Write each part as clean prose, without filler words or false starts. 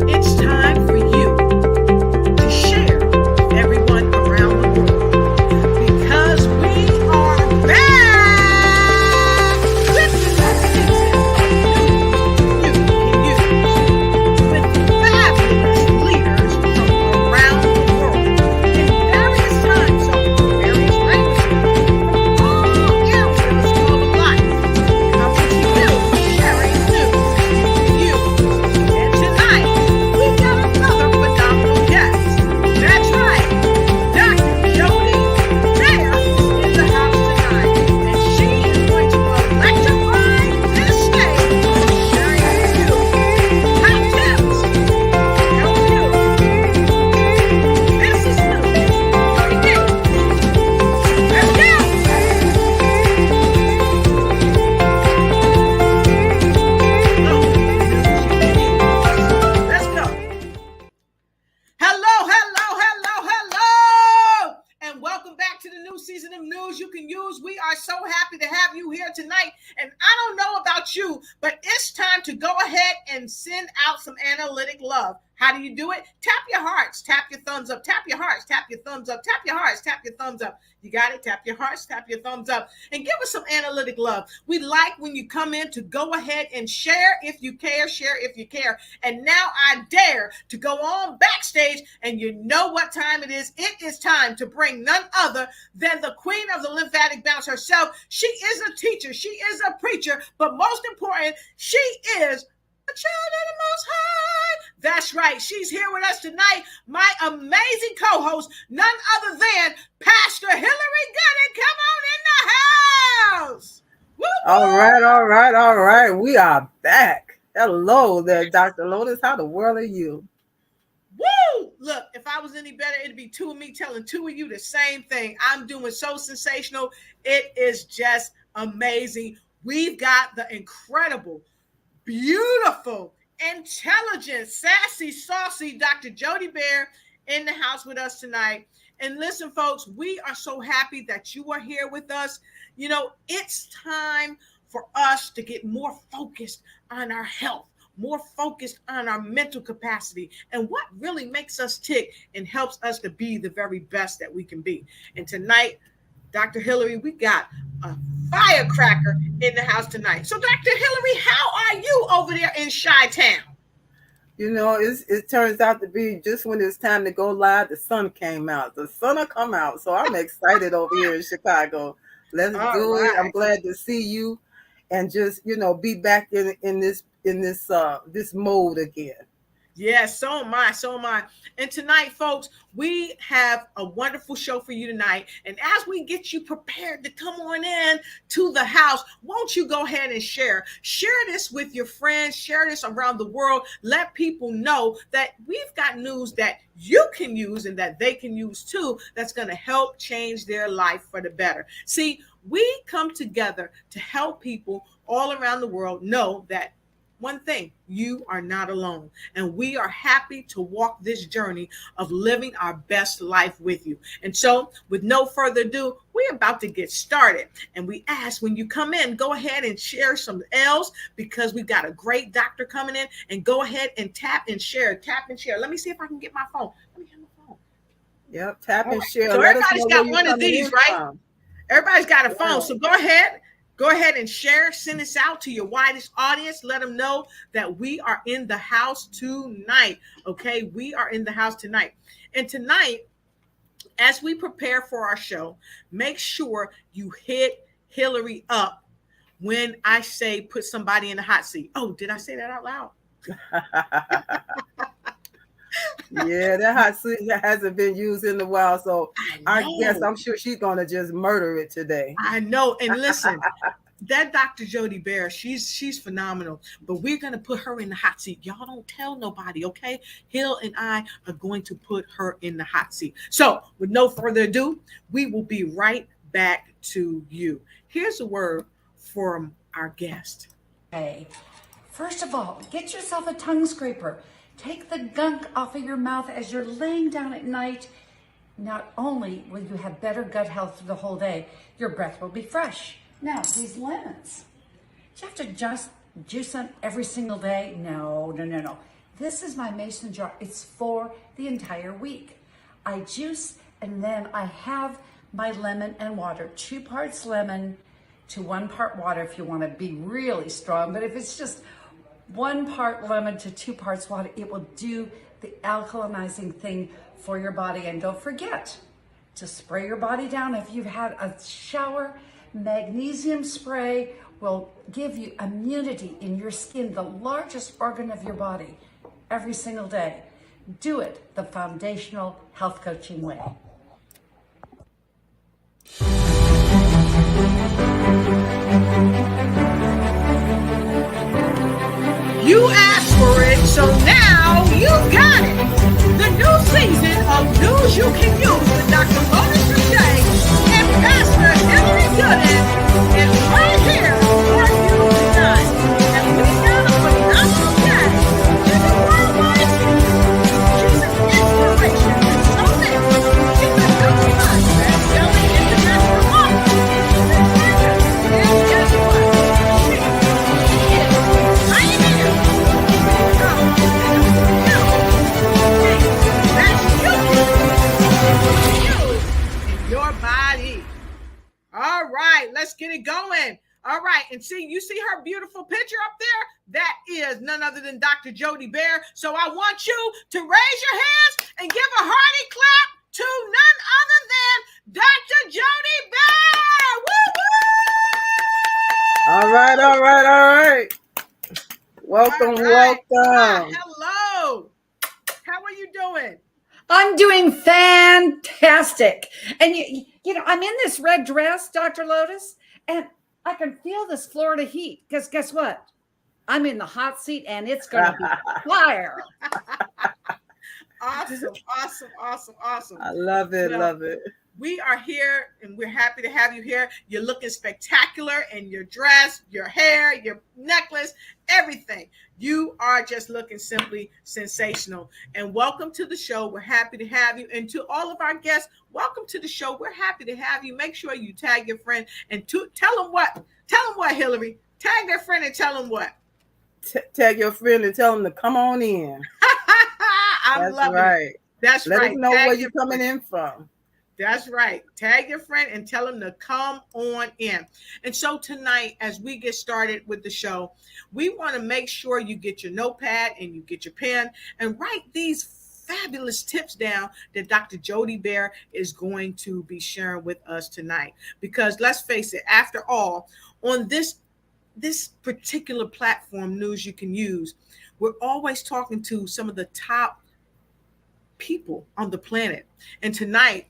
It's time for you to share with everyone around the world because we are back with the new season of News You Can Use with fabulous leaders from around the world in various time zones, various languages, from all areas of life, coming to you, sharing news you can use. And tonight, we got another phenomenal guest. That's right, Dr. Jody Bear is in the house tonight, and she is going to electrify this stage, sharing with you hot tips to help you. This is new. You can use. Let's go. Let's go. Hello, hello, hello, hello, and welcome back to the new season of News You Can Use. We are so happy to have you here tonight, and I don't know about you, but it's time to go ahead and send out some analytic love. How do you do it? Tap your hearts, tap your thumbs up, tap your hearts, tap your thumbs up, tap your hearts, tap your thumbs up. You got it? Tap your hearts, tap your thumbs up, and give us some analytic love. We like when you come in to go ahead and share if you care, share if you care. And now I dare to go on backstage, and you know what time it is. It is time to bring none other than the queen of the lymphatic bounce herself. She is a teacher, she is a preacher, but most important, she is a child of the Most High. That's right. She's here with us tonight. My amazing co-host, none other than Pastor Hillary Gooden. Come on in the house. Woo-hoo. All right. We are back. Hello there, Dr. Lotus. How the world are you? Woo! Look, if I was any better, it'd be two of me telling two of you the same thing. I'm doing so sensational. It is just amazing. We've got the incredible, beautiful, intelligent, sassy, saucy Dr. Jody Bear in the house with us tonight. And listen, folks, we are so happy that you are here with us. You know, it's time for us to get more focused on our health, more focused on our mental capacity and what really makes us tick and helps us to be the very best that we can be. And tonight, Dr. Hillary, we got a firecracker in the house tonight. So, Dr. Hillary, how are you over there in Chi-Town? You know, it turns out to be just when it's time to go live, the sun came out. The sun will come out. So I'm excited over here in Chicago. Let's do it. I'm glad to see you and just, be back in this mode again. Yes, so am I. And tonight, folks, we have a wonderful show for you tonight. And as we get you prepared to come on in to the house, won't you go ahead and share this with your friends, share this around the world. Let people know that we've got news that you can use and that they can use too, that's going to help change their life for the better. See, we come together to help people all around the world know that one thing, you are not alone. And we are happy to walk this journey of living our best life with you. And so with no further ado, we're about to get started. And we ask when you come in, go ahead and share some L's because we've got a great doctor coming in, and go ahead and tap and share. Let me see if I can get my phone. Let me have my phone. Yep, tap and share. So everybody's got one of these, right? Everybody's got a phone. So go ahead and share, send this out to your widest audience. Let them know that we are in the house tonight. Okay, we are in the house tonight. And tonight, as we prepare for our show, make sure you hit Hillary up when I say put somebody in the hot seat. Oh, did I say that out loud? Yeah, that hot seat hasn't been used in a while, so I guess I'm sure she's gonna just murder it today. I know. And listen, that Dr. Jody Bear, she's phenomenal, but we're gonna put her in the hot seat. Y'all don't tell nobody, okay? Hill and I are going to put her in the hot seat. So with no further ado, we will be right back to you. Here's a word from our guest. Hey, first of all, get yourself a tongue scraper. Take the gunk off of your mouth as you're laying down at night. Not only will you have better gut health for the whole day, your breath will be fresh. Now, these lemons, you have to just juicing every single day. No. This is my mason jar. It's for the entire week. I juice and then I have my lemon and water, 2 parts lemon to 1 part water if you want to be really strong. But if it's just 1 part lemon to 2 parts water, it will do the alkalinizing thing for your body. And don't forget to spray your body down. If you've had a shower, magnesium spray will give you immunity in your skin, the largest organ of your body, every single day. Do it the foundational health coaching way. You asked for it, so now you've got it. The new season of News You Can Use with Dr. Lotus Riché and Pastor Hillary Gooden is right here for you tonight. And we got a phenomenal guest. She's a worldwide speaker. She's an inspiration to so many. She's a number 1 best-selling international author. And guess what? She is pioneer. Your body. All right, let's get it going. All right, and see, you see her beautiful picture up there? That is none other than Dr. Jody Baer. So I want you to raise your hands and give a hearty clap to none other than Dr. Jody Baer. Woo woo! All right. Welcome. Hello. How are you doing? I'm doing fantastic. And you know, I'm in this red dress, Dr. Lotus, and I can feel this Florida heat. Because guess what? I'm in the hot seat and it's going to be fire. Awesome. I love it. We are here and we're happy to have you here. You're looking spectacular in your dress, your hair, your necklace, everything. You are just looking simply sensational. And welcome to the show. We're happy to have you. And to all of our guests, welcome to the show. We're happy to have you. Make sure you tag your friend and tell them what, Hillary. Tag their friend and tell them what. Tag your friend and tell them to come on in. I'm loving it. That's Let right. us know where you're coming in from. That's right. Tag your friend and tell them to come on in. And so tonight, as we get started with the show, we want to make sure you get your notepad and you get your pen and write these fabulous tips down that Dr. Jody Baer is going to be sharing with us tonight. Because let's face it, after all, on this particular platform, News You Can Use, we're always talking to some of the top people on the planet. And tonight,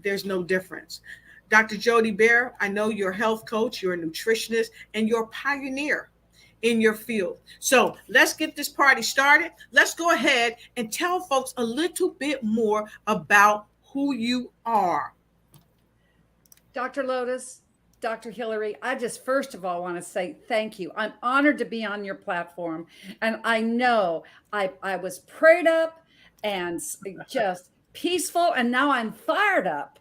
there's no difference. Dr. Jody Baer, I know you're a health coach, you're a nutritionist, and you're a pioneer in your field. So let's get this party started. Let's go ahead and tell folks a little bit more about who you are. Dr. Lotus, Dr. Hillary, I just first of all want to say thank you. I'm honored to be on your platform. And I know I was prayed up and just peaceful, and now I'm fired up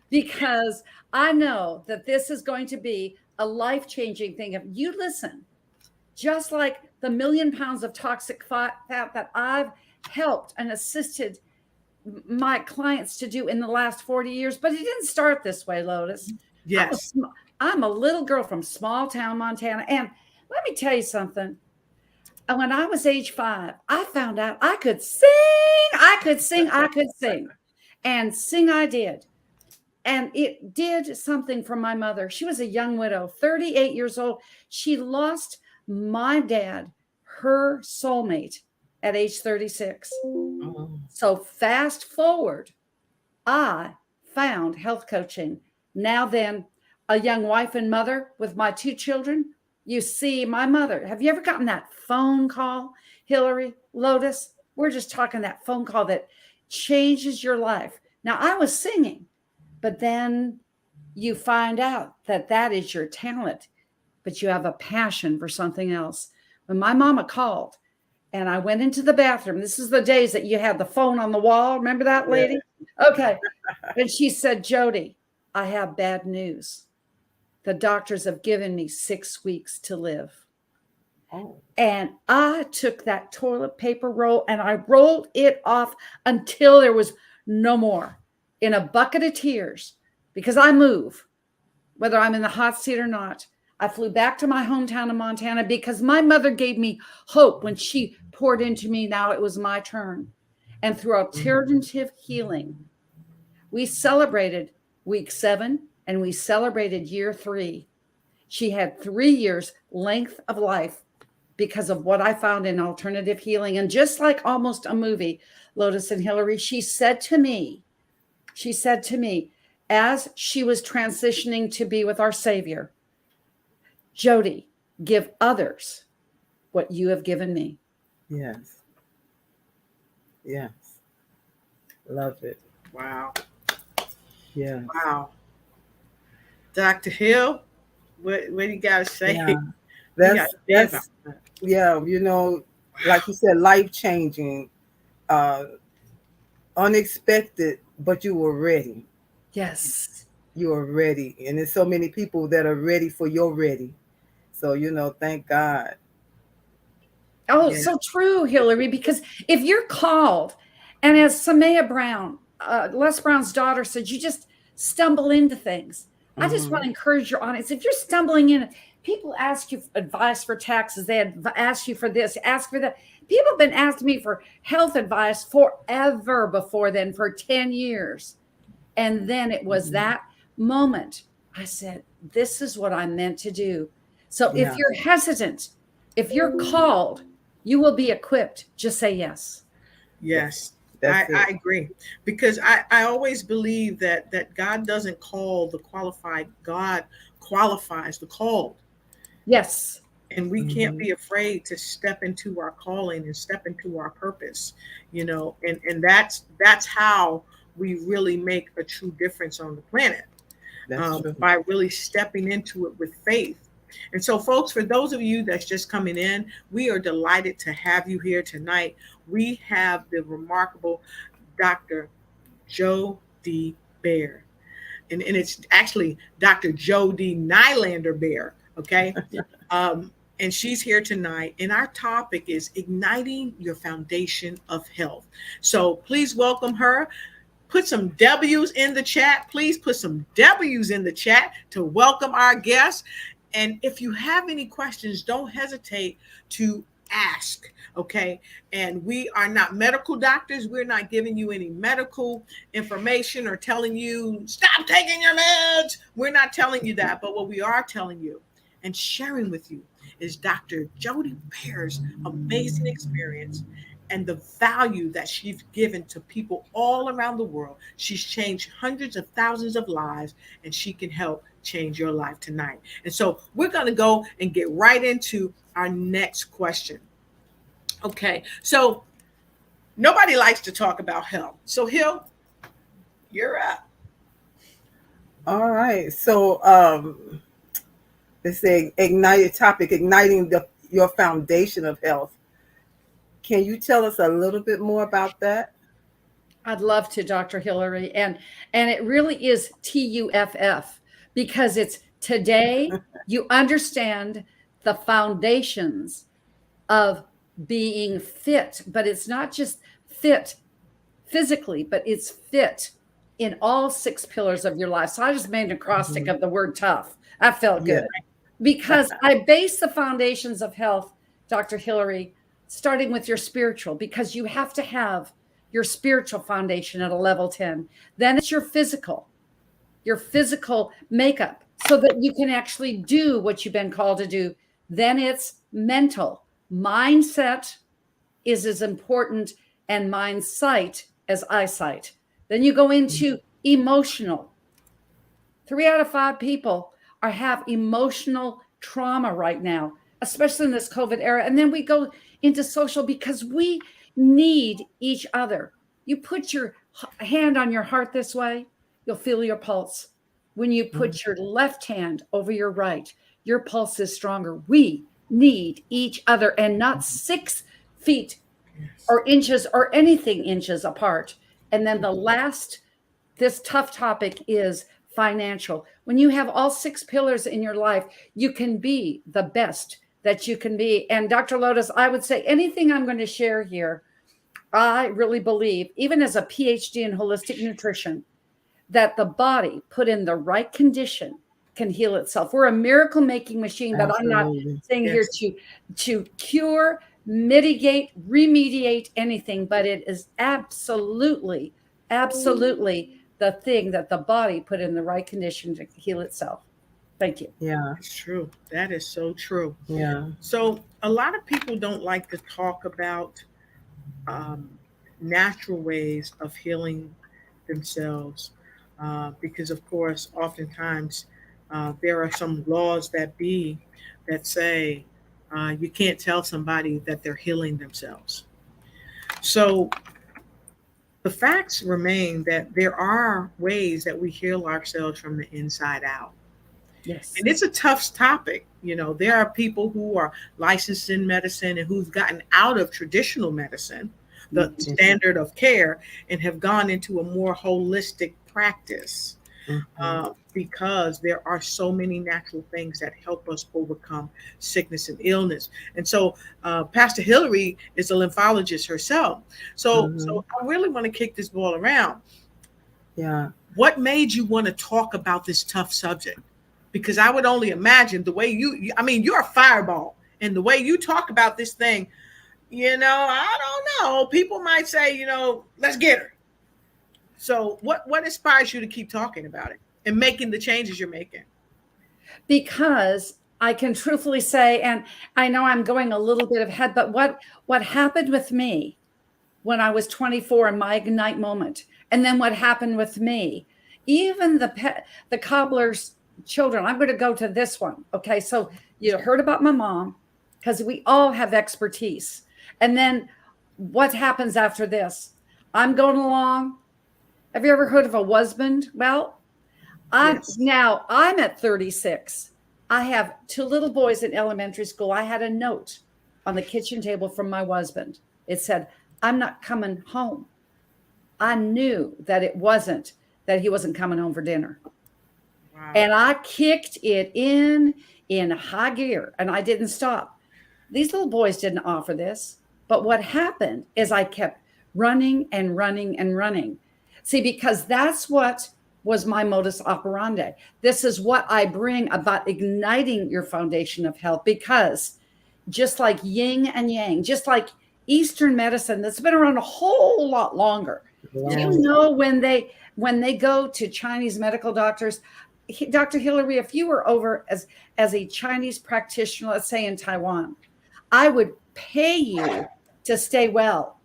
because I know that this is going to be a life-changing thing. If you listen, just like the 1 million pounds of toxic fat that I've helped and assisted my clients to do in the last 40 years, but it didn't start this way, Lotus. Yes. I'm a little girl from small town, Montana. And let me tell you something. When I was age 5, I found out I could sing. And sing I did. And it did something for my mother. She was a young widow, 38 years old. She lost my dad, her soulmate, at age 36. Oh. So fast forward, I found health coaching. Now then, a young wife and mother with my 2 children. You see, my mother, have you ever gotten that phone call, Hillary, Lotus? We're just talking that phone call that changes your life. Now, I was singing, but then you find out that that is your talent, but you have a passion for something else. When my mama called and I went into the bathroom, this is the days that you had the phone on the wall. Remember that, lady? Yeah. Okay. And she said, Jody, I have bad news. The doctors have given me 6 weeks to live. Oh. And I took that toilet paper roll and I rolled it off until there was no more in a bucket of tears, because I move, whether I'm in the hot seat or not. I flew back to my hometown of Montana because my mother gave me hope when she poured into me. Now it was my turn. And through alternative healing, we celebrated week 7 and we celebrated year 3. She had 3 years length of life because of what I found in alternative healing. And just like almost a movie, Lotus and Hillary, she said to me, as she was transitioning to be with our Savior, Jody, give others what you have given me. Yes. Yes. Love it. Wow. Yeah. Wow. Dr. Hill, what do you got to say? Yeah. That's yeah, you know, like you said, life-changing, unexpected, but you were ready. Yes. You are ready. And there's so many people that are ready for your ready. So, you know, thank God. Oh, yeah. So true, Hillary, because if you're called, and as Samaya Brown, Les Brown's daughter, said, you just stumble into things. I just want to encourage your audience. If you're stumbling in, people ask you advice for taxes. They ask you for this, ask for that. People have been asking me for health advice forever before then, for 10 years. And then it was that moment. I said, this is what I'm meant to do. So if you're hesitant, if you're called, you will be equipped. Just say yes. Yes, I agree. Because I always believe that God doesn't call the qualified. God qualifies the called. Yes. And we can't be afraid to step into our calling and step into our purpose, you know, and that's how we really make a true difference on the planet, by really stepping into it with faith. And so, folks, for those of you that's just coming in, we are delighted to have you here tonight. We have the remarkable Dr. Dee Nylander-Baer. And it's actually Dr. Dee Nylander-Baer, okay? And she's here tonight. And our topic is igniting your foundation of health. So please welcome her. Put some W's in the chat. Please put some W's in the chat to welcome our guest. And if you have any questions, don't hesitate to ask, okay? And we are not medical doctors. We're not giving you any medical information or telling you, stop taking your meds. We're not telling you that. But what we are telling you and sharing with you is Dr. Dee Nylander-Baer's amazing experience and the value that she's given to people all around the world. She's changed hundreds of thousands of lives, and she can help change your life tonight. And so we're going to go and get right into our next question. Okay, so nobody likes to talk about health. So Hill, you're up. All right. So let's say igniting your foundation of health. Can you tell us a little bit more about that? I'd love to, Dr. Hillary. And it really is TUFF, because it's today you understand the foundations of being fit, but it's not just fit physically, but it's fit in all 6 pillars of your life. So I just made an acrostic of the word tough. I felt good because I base the foundations of health, Dr. Hillary, starting with your spiritual, because you have to have your spiritual foundation at a level 10. Then it's your physical makeup, so that you can actually do what you've been called to do. Then it's mental. Mindset is as important, and mind sight as eyesight. Then you go into emotional. 3 out of 5 people have emotional trauma right now, especially in this COVID era. And then we go into social, because we need each other. You put your hand on your heart this way, you'll feel your pulse. When you put your left hand over your right, your pulse is stronger. We need each other, and not 6 feet or inches or anything inches apart. And then this tough topic is financial. When you have all 6 pillars in your life, you can be the best that you can be. And Dr. Lotus, I would say anything I'm going to share here, I really believe, even as a PhD in holistic nutrition, that the body put in the right condition can heal itself. We're a miracle making machine, but I'm not saying here to cure, mitigate, remediate anything, but it is absolutely the thing that the body put in the right condition to heal itself. Thank you. Yeah. It's true. That is so true. Yeah. So a lot of people don't like to talk about natural ways of healing themselves because, of course, oftentimes there are some laws that say you can't tell somebody that they're healing themselves. So the facts remain that there are ways that we heal ourselves from the inside out. Yes. And it's a tough topic. You know, there are people who are licensed in medicine and who've gotten out of traditional medicine, the standard of care, and have gone into a more holistic practice because there are so many natural things that help us overcome sickness and illness. And so Pastor Hillary is a lymphologist herself. So I really want to kick this ball around. Yeah. What made you want to talk about this tough subject? Because I would only imagine the way you're a fireball, and the way you talk about this thing, I don't know. People might say, let's get her. So what inspires you to keep talking about it and making the changes you're making? Because I can truthfully say, and I know I'm going a little bit ahead, but what happened with me when I was 24 in my ignite moment, and then what happened with me, even the cobbler's children. I'm going to go to this one. Okay. So you heard about my mom, because we all have expertise. And then what happens after this? I'm going along. Have you ever heard of a husband? Well, I'm at 36. I have 2 little boys in elementary school. I had a note on the kitchen table from my husband. It said, I'm not coming home. I knew that he wasn't coming home for dinner. Wow. And I kicked it in high gear, and I didn't stop. These little boys didn't offer this. But what happened is I kept running and running and running. See, because that's what was my modus operandi. This is what I bring about igniting your foundation of health, because just like yin and yang, just like Eastern medicine that's been around a whole lot longer. Yeah. Do you know when they go to Chinese medical doctors, Dr. Hillary, if you were over as a Chinese practitioner, let's say in Taiwan, I would pay you to stay well.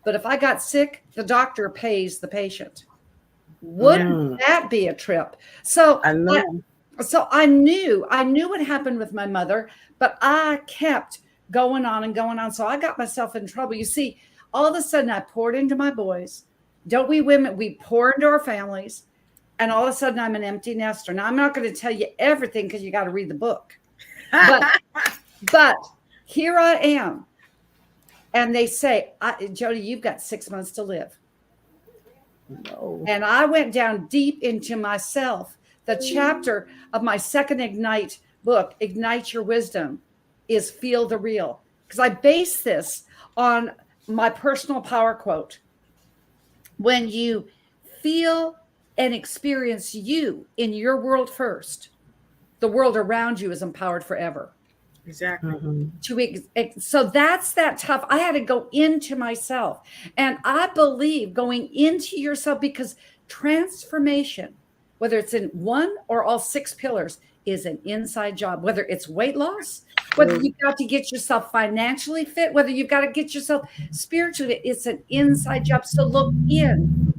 But if I got sick, the doctor pays the patient. Wouldn't that be a trip? So I know. So I knew what happened with my mother, but I kept going on and going on. So I got myself in trouble. You see, all of a sudden I poured into my boys. Don't we women, we pour into our families. And all of a sudden I'm an empty nester. Now I'm not going to tell you everything because you got to read the book. But here I am. And they say, Jody, you've got 6 months to live. No. And I went down deep into myself. The chapter of my second Ignite book, Ignite Your Wisdom, is Feel the Real. Because I base this on my personal power quote. When you feel and experience you in your world first, the world around you is empowered forever. Exactly. So that's that tough. I had to go into myself. And I believe going into yourself, because transformation, whether it's in one or all 6 pillars, is an inside job. Whether it's weight loss, whether you've got to get yourself financially fit, whether you've got to get yourself spiritually fit, it's an inside job. So look in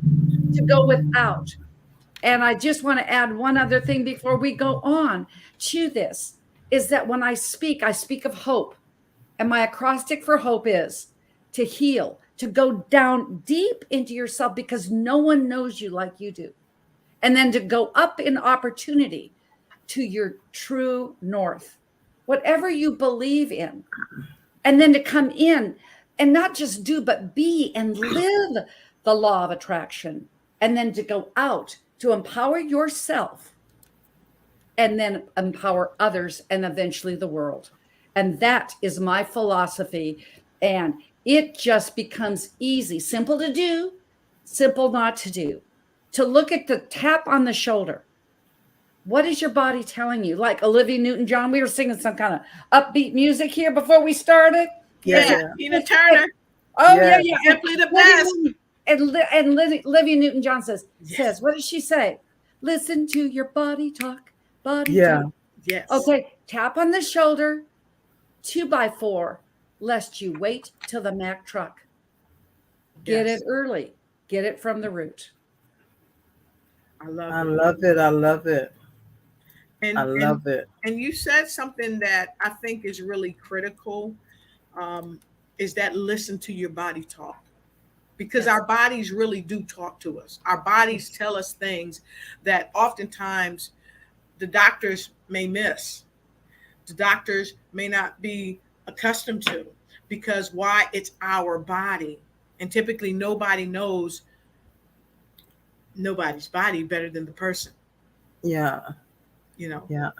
to go without. And I just want to add one other thing before we go on to this, is that when I speak of hope. And my acrostic for hope is to heal, to go down deep into yourself, because no one knows you like you do. And then to go up in opportunity to your true north, whatever you believe in. And then to come in and not just do, but be and live the law of attraction. And then to go out to empower yourself and then empower others and eventually the world. And that is my philosophy. And it just becomes easy, simple to do, simple not to do. To look at the tap on the shoulder. What is your body telling you? Like Olivia Newton-John, we were singing some kind of upbeat music here before we started. Yeah, Tina Turner. Oh, yeah. Simply the best. And Olivia Newton-John says, what does she say? Listen to your body talk, talk. Yes. Okay, tap on the shoulder, 2x4, lest you wait till the Mack truck. Get it early. Get it from the root. I love it. I love it. And, I love it. And you said something that I think is really critical, is that listen to your body talk. Because our bodies really do talk to us. Our bodies tell us things that oftentimes the doctors may miss. The doctors may not be accustomed to, because why? It's our body. And typically nobody knows nobody's body better than the person. Yeah. Yeah.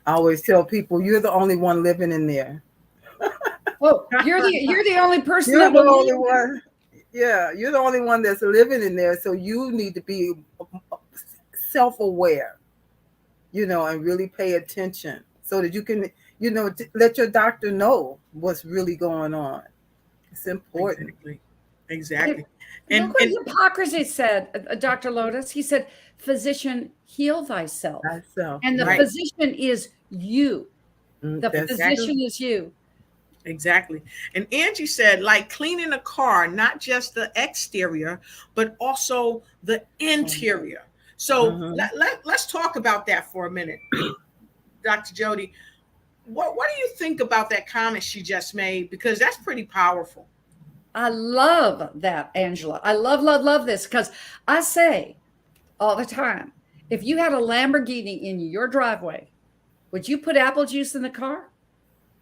I always tell people, you're the only one living in there. Oh, you're the only person. You're the only one. Yeah, you're the only one that's living in there. So you need to be self-aware, and really pay attention so that you can, let your doctor know what's really going on. It's important. Exactly. And look what Hippocrates said, Dr. Lotus. He said, physician, heal thyself. And the physician is you. The physician is you. Exactly. And Angie said, like cleaning a car, not just the exterior, but also the interior. So let's talk about that for a minute. Dr. Jody, what do you think about that comment she just made? Because that's pretty powerful. I love that, Angela. I love this, because I say all the time, if you had a Lamborghini in your driveway, would you put apple juice in the car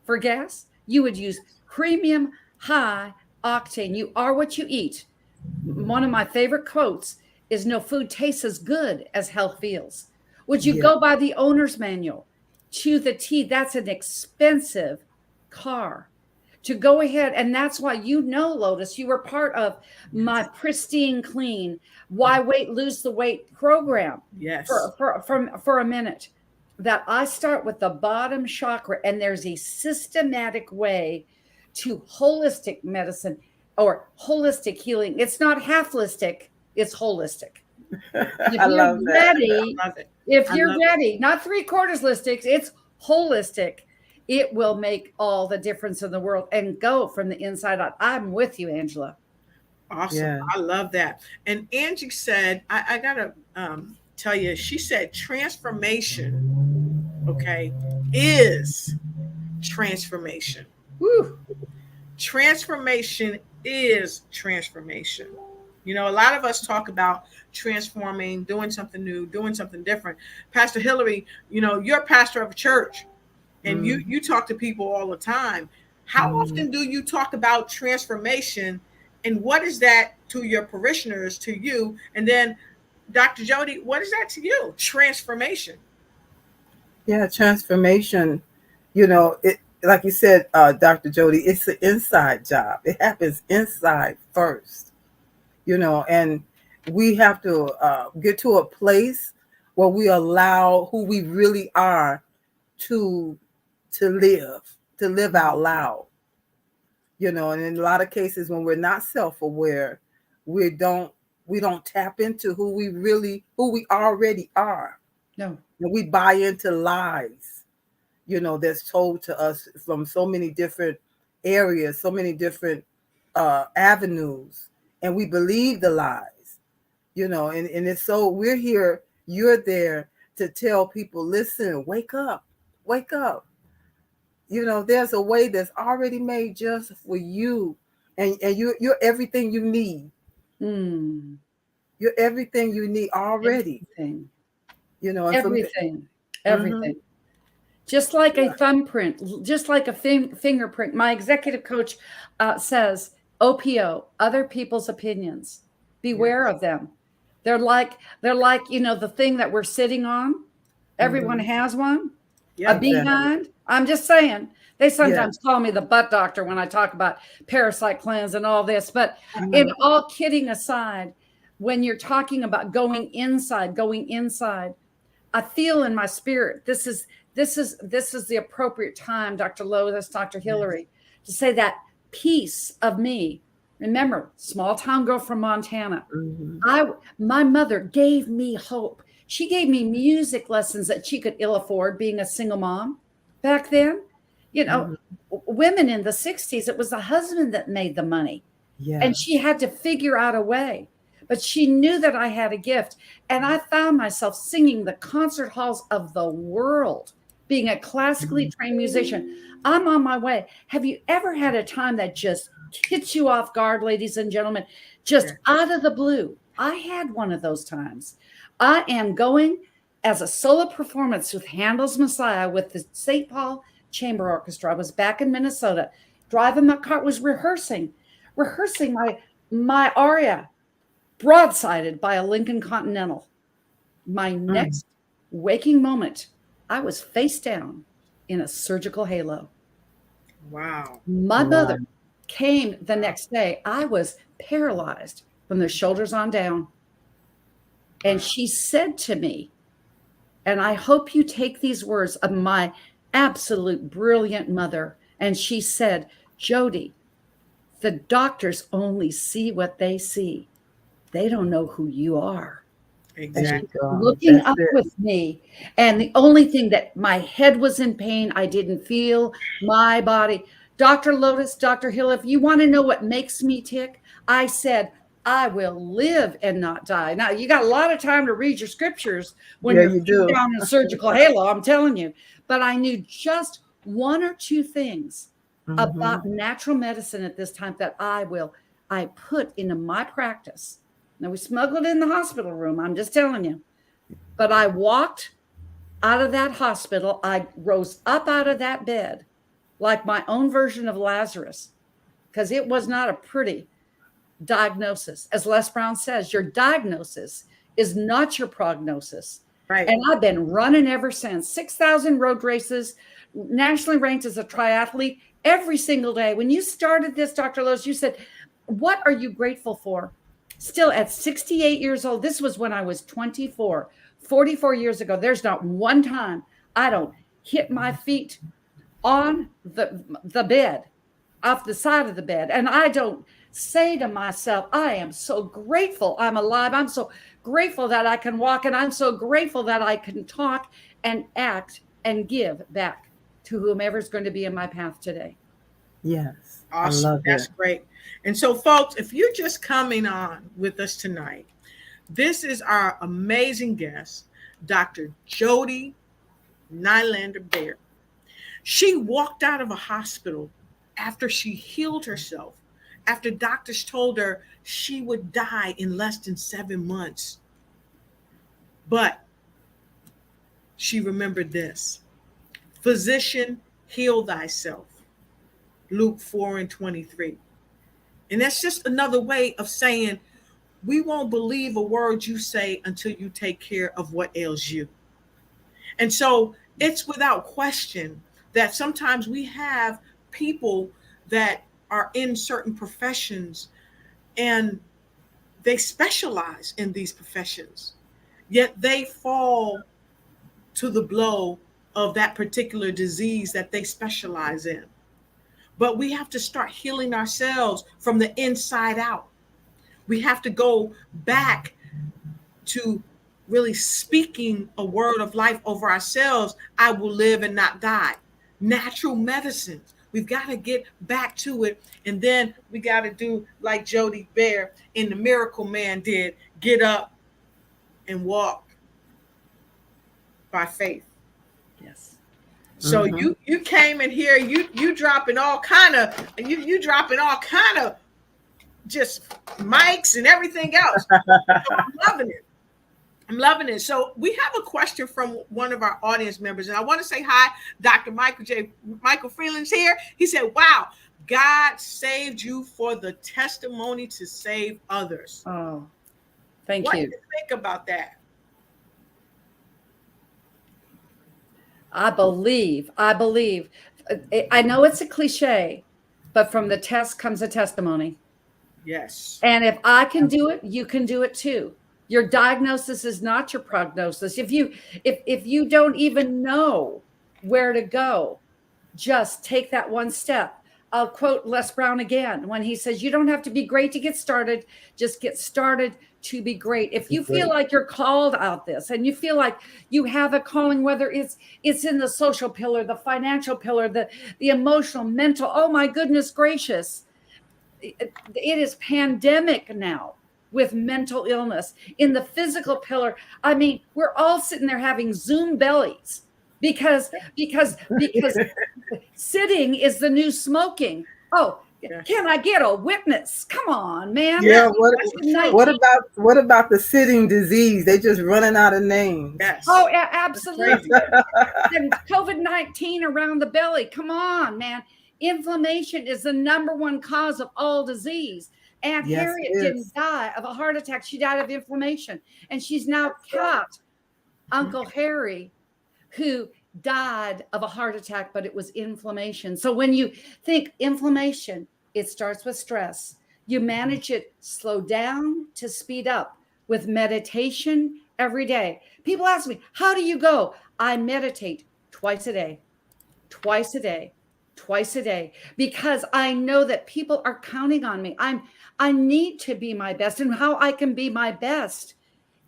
for gas? You would use premium high octane. You are what you eat. One of my favorite quotes is, no food tastes as good as health feels. Would you go by the owner's manual to the T? That's an expensive car. To go ahead, and that's why, Lotus, you were part of my Pristine Clean, Why Weight Lose the Weight program. Yes. For a minute. That I start with the bottom chakra, and there's a systematic way to holistic medicine or holistic healing. It's not half-listic, it's holistic. If you're ready, not 3/4 listics, it's holistic. It will make all the difference in the world and go from the inside out. I'm with you, Angela. Awesome. Yeah. I love that. And Angie said, I got to tell you, she said transformation, is transformation. Woo. Transformation is transformation. A lot of us talk about transforming, doing something new, doing something different. Pastor Hillary, you're a pastor of a church, and you talk to people all the time. How often do you talk about transformation, and what is that to your parishioners, to you? And then Dr. Jody, what is that to you? Transformation. Yeah, transformation, it, like you said, Dr. Jody, it's an inside job. It happens inside first, and we have to get to a place where we allow who we really are to live out loud, and in a lot of cases when we're not self-aware, we don't tap into who we already are. No. And we buy into lies, that's told to us from so many different areas, so many different avenues, and we believe the lies, and it's so we're here, you're there to tell people, listen, wake up. There's a way that's already made just for you, and you're everything you need. You're everything you need already. Everything. And everything. Just like a thumbprint, just like a fingerprint. My executive coach says, OPO, other people's opinions. Beware of them. They're like the thing that we're sitting on. Everyone has one. A behind, I'm just saying. They sometimes call me the butt doctor when I talk about parasite cleanse and all this. But in all kidding aside, when you're talking about going inside, I feel in my spirit, this is the appropriate time, Dr. Lotus, Dr. Hillary, to say that piece of me. Remember, small town girl from Montana. My mother gave me hope. She gave me music lessons that she could ill afford, being a single mom back then. You know, women in the 60s, it was the husband that made the money. And she had to figure out a way. But she knew that I had a gift. And I found myself singing the concert halls of the world, being a classically trained musician. I'm on my way. Have you ever had a time that just hits you off guard, ladies and gentlemen, just out of the blue? I had one of those times. I am going as a solo performance with Handel's Messiah with the St. Paul Chamber Orchestra. I was back in Minnesota, driving my car, was rehearsing my aria, broadsided by a Lincoln Continental. My next waking moment, I was face down in a surgical halo. Wow. My mother came the next day. I was paralyzed from the shoulders on down. And she said to me, and I hope you take these words of my absolute brilliant mother. And she said, Jody, the doctors only see what they see. They don't know who you are. Exactly. Looking up with me. And the only thing that my head was in pain, I didn't feel my body. Dr. Lotus, Dr. Hill, if you want to know what makes me tick, I said, I will live and not die. Now, you got a lot of time to read your scriptures when you're down in surgical halo, I'm telling you. But I knew just one or two things about natural medicine at this time that I put into my practice. Now, we smuggled in the hospital room, I'm just telling you. But I walked out of that hospital. I rose up out of that bed like my own version of Lazarus, because it was not a pretty diagnosis. As Les Brown says, your diagnosis is not your prognosis. Right. And I've been running ever since. 6,000 road races, nationally ranked as a triathlete every single day. When you started this, Dr. Lowe's, you said, what are you grateful for? Still at 68 years old, this was when I was 24, 44 years ago. There's not one time I don't hit my feet on the bed, off the side of the bed. And I don't say to myself, I am so grateful I'm alive. I'm so grateful that I can walk. And I'm so grateful that I can talk and act and give back to whomever's going to be in my path today. Yes. Awesome. That's great. And so, folks, if you're just coming on with us tonight, this is our amazing guest, Dr. Dee Nylander-Baer. She walked out of a hospital after she healed herself, after doctors told her she would die in less than 7 months. But she remembered this: physician, heal thyself. Luke 4:23. And that's just another way of saying we won't believe a word you say until you take care of what ails you. And so it's without question that sometimes we have people that are in certain professions and they specialize in these professions, yet they fall to the blow of that particular disease that they specialize in. But we have to start healing ourselves from the inside out. We have to go back to really speaking a word of life over ourselves. I will live and not die. Natural medicine. We've got to get back to it. And then we got to do like Dee Nylander-Baer and the Miracle Man did, get up and walk by faith. Yes. So you came in here, you dropping all kind of you dropping all kind of just mics and everything else. I'm loving it. I'm loving it. So we have a question from one of our audience members, and I want to say hi. Dr. Michael Freeland's here. He said, "Wow, God saved you for the testimony to save others." Oh, thank you. What do you think about that? I believe. I know it's a cliche, but from the test comes a testimony. Yes. And if I can do it, you can do it too. Your diagnosis is not your prognosis. If you don't even know where to go, just take that one step. I'll quote Les Brown again when he says, you don't have to be great to get started, just get started to be great. If you feel like you're called out this and you feel like you have a calling, whether it's in the social pillar, the financial pillar, the emotional, mental, oh my goodness gracious, it is pandemic now with mental illness. In the physical pillar, I mean, we're all sitting there having Zoom bellies because sitting is the new smoking. Oh, can I get a witness? Come on, man. Yeah. What about the sitting disease? They just running out of names. Yes. Oh, absolutely. And COVID-19 around the belly. Come on, man. Inflammation is the number one cause of all disease. Aunt Harriet didn't die of a heart attack. She died of inflammation. And she's now caught Uncle Harry, who died of a heart attack, but it was inflammation. So when you think inflammation, it starts with stress. You manage it, slow down to speed up with meditation every day. People ask me, how do you go? I meditate twice a day, because I know that people are counting on me. I need to be my best. And how I can be my best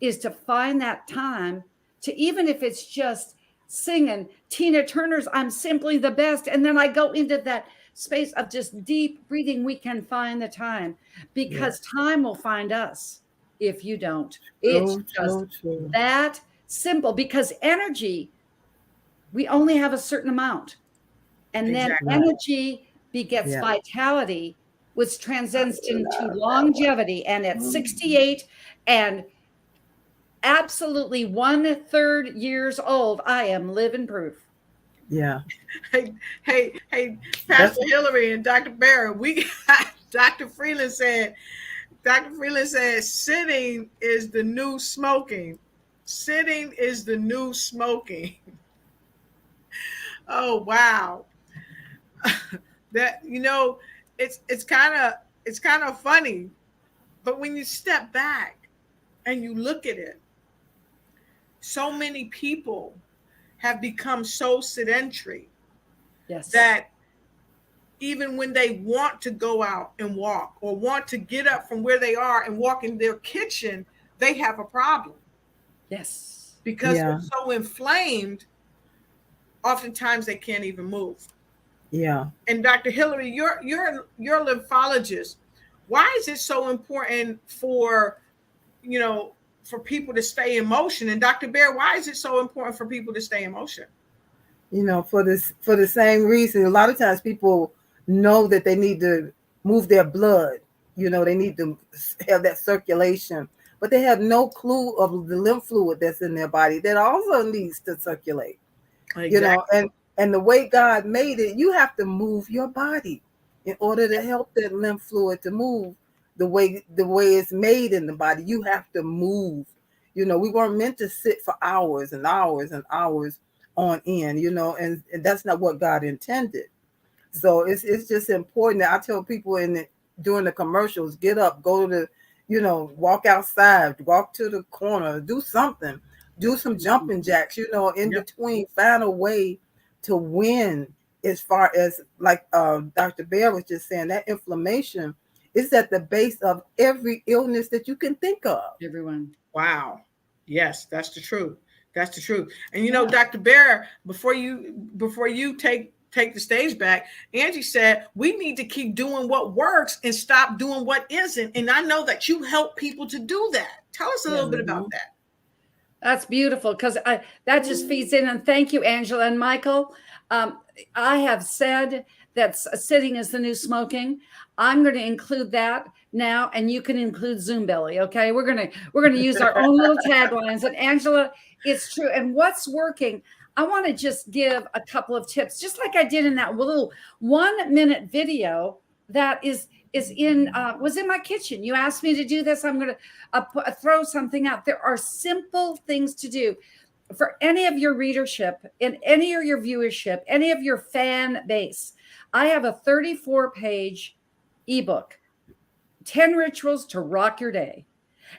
is to find that time to, even if it's just singing Tina Turner's I'm Simply the Best, and then I go into that space of just deep breathing. We can find the time, because time will find us if you don't. It's just that simple, because energy, we only have a certain amount, and then energy begets vitality, which transcends into longevity. And at 68 and absolutely 1/3 years old, I am living proof. Yeah. Hey, Pastor Hillary and Dr. Baer, Dr. Freeland said, sitting is the new smoking. Sitting is the new smoking. Oh, wow. That, it's kind of funny, but when you step back and you look at it, so many people have become so sedentary that even when they want to go out and walk, or want to get up from where they are and walk in their kitchen, they have a problem. Yes. Because they're so inflamed, oftentimes they can't even move. Yeah. And Dr. Hillary, you're lymphologist. Why is it so important for people to stay in motion? And Dr. Baer, why is it so important for people to stay in motion? For the same reason. A lot of times people know that they need to move their blood. They need to have that circulation, but they have no clue of the lymph fluid that's in their body that also needs to circulate. Exactly. And the way God made it, you have to move your body in order to help that lymph fluid to move the way it's made in the body. You have to move. We weren't meant to sit for hours and hours and hours on end, and that's not what God intended. So it's just important that I tell people during the commercials, get up, go to walk outside, walk to the corner, do something, do some jumping jacks, in between, find a way to win. As far as like Dr. Baer was just saying, that inflammation is at the base of every illness that you can think of. Everyone. Wow. Yes, that's the truth. That's the truth. And Dr. Baer, before you take the stage back, Angie said we need to keep doing what works and stop doing what isn't. And I know that you help people to do that. Tell us a little bit about that. That's beautiful, because that just feeds in. And thank you, Angela and Michael. I have said that sitting is the new smoking. I'm going to include that now, and you can include Zoom belly. Okay, we're gonna use our own little taglines. And Angela, it's true. And what's working? I want to just give a couple of tips, just like I did in that little 1-minute video that was in my kitchen. You asked me to do this. I'm going to throw something out. There are simple things to do. for any of your readership, in any of your viewership, any of your fan base, I have a 34-page ebook, 10 Rituals to Rock Your Day.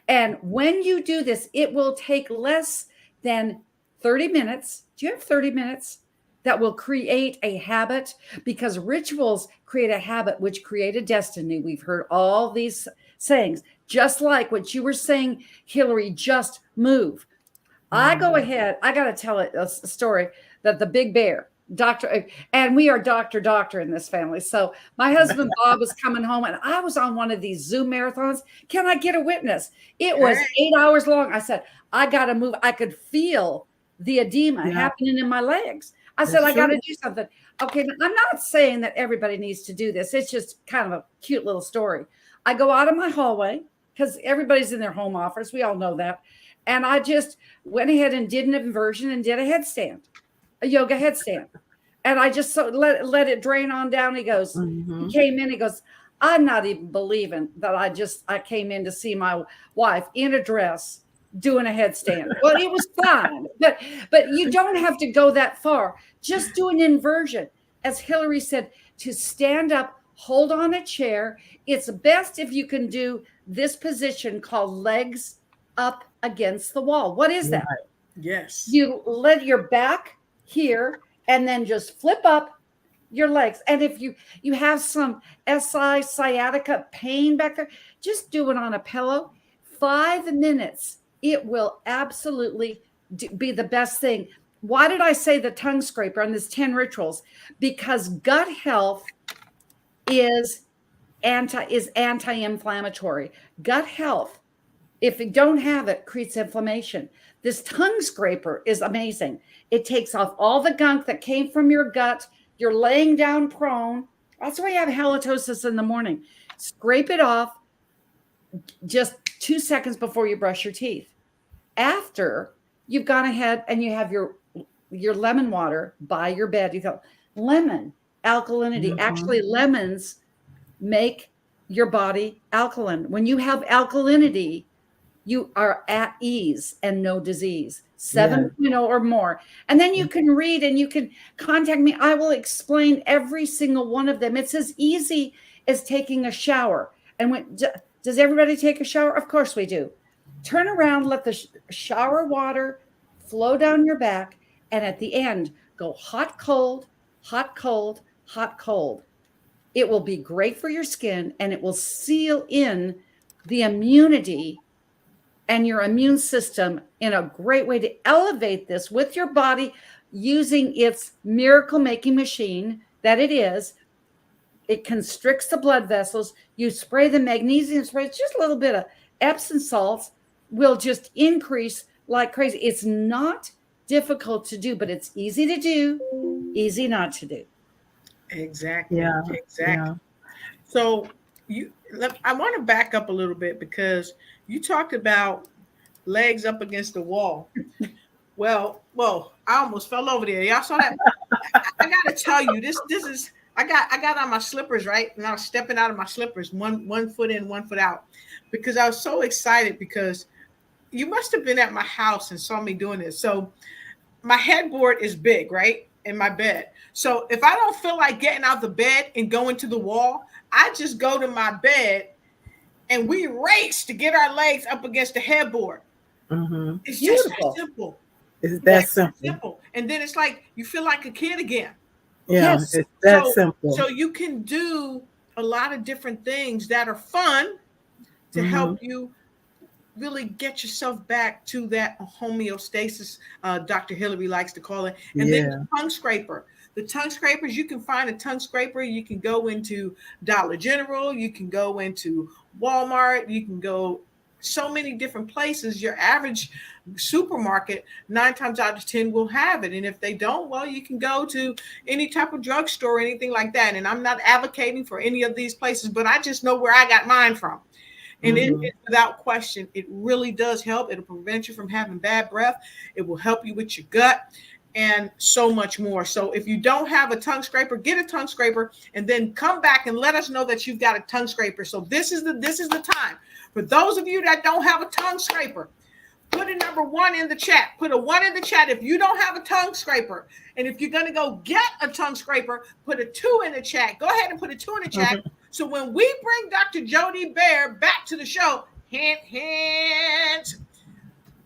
And when you do this, it will take less than 30 minutes. Do you have 30 minutes? That will create a habit, because rituals create a habit, which create a destiny. We've heard all these sayings, just like what you were saying, Hillary, just move. I go ahead. I got to tell a story that the big bear, doctor, and we are doctor in this family. So my husband, Bob, was coming home and I was on one of these Zoom marathons. Can I get a witness? It was 8 hours long. I said, I got to move. I could feel the edema happening in my legs. I said, I got to do something. Okay. I'm not saying that everybody needs to do this. It's just kind of a cute little story. I go out of my hallway because everybody's in their home office. We all know that. And I just went ahead and did an inversion and did a headstand, a yoga headstand. And I just let it drain on down. He goes, he came in, he goes, I'm not even believing that I came in to see my wife in a dress doing a headstand. Well, it was fine, but you don't have to go that far. Just do an inversion. As Hillary said, to stand up, hold on a chair. It's best if you can do this position called legs up against the wall. What is that? Yes. You let your back here and then just flip up your legs. And if you have some sciatica pain back there, just do it on a pillow. 5 minutes. It will absolutely be the best thing. Why did I say the tongue scraper on this 10 rituals? Because gut health is anti-inflammatory. Gut health, if you don't have it, creates inflammation. This tongue scraper is amazing. It takes off all the gunk that came from your gut. You're laying down prone. That's why you have halitosis in the morning. Scrape it off just 2 seconds before you brush your teeth. After you've gone ahead and you have your lemon water by your bed, you go, lemon, alkalinity. Actually, lemons make your body alkaline. When you have alkalinity, you are at ease and no disease, 7.0 or more. And then you can read and you can contact me. I will explain every single one of them. It's as easy as taking a shower. And does everybody take a shower? Of course we do. Turn around, let the shower water flow down your back. And at the end, go hot, cold, hot, cold, hot, cold. It will be great for your skin and it will seal in the immunity and your immune system in a great way to elevate this with your body using its miracle-making machine that it is. It constricts the blood vessels. You spray the magnesium spray, it's just a little bit of Epsom salts will just increase like crazy. It's not difficult to do, but it's easy to do, easy not to do. Exactly. Yeah. Exactly. Yeah. So I want to back up a little bit because you talked about legs up against the wall. Well, I almost fell over there. Y'all saw that? I got to tell you, this is. I got on my slippers, right, and I was stepping out of my slippers, one foot in, 1 foot out, because I was so excited. Because you must have been at my house and saw me doing this. So my headboard is big, right, in my bed. So if I don't feel like getting out the bed and going to the wall, I just go to my bed and we race to get our legs up against the headboard. It's just that simple. It's that simple. And then it's like you feel like a kid again. Yeah, yes. It's that simple. So you can do a lot of different things that are fun to help you really get yourself back to that homeostasis, Dr. Hillary likes to call it. And then the tongue scraper. The tongue scrapers, you can find a tongue scraper. You can go into Dollar General. You can go into Walmart. You can go so many different places. Your average supermarket, 9 times out of 10, will have it. And if they don't, well, you can go to any type of drugstore or anything like that. And I'm not advocating for any of these places, but I just know where I got mine from. And it, without question, it really does help. It'll prevent you from having bad breath. It will help you with your gut and so much more. So if you don't have a tongue scraper, get a tongue scraper and then come back and let us know that you've got a tongue scraper. So this is the time. For those of you that don't have a tongue scraper, Put a number 1 in the chat. Put a 1 in the chat if you don't have a tongue scraper. And if you're going to go get a tongue scraper, put a 2 in the chat. Go ahead and put a 2 in the chat. So when we bring Dr. Jody Baer back to the show, hint, hint,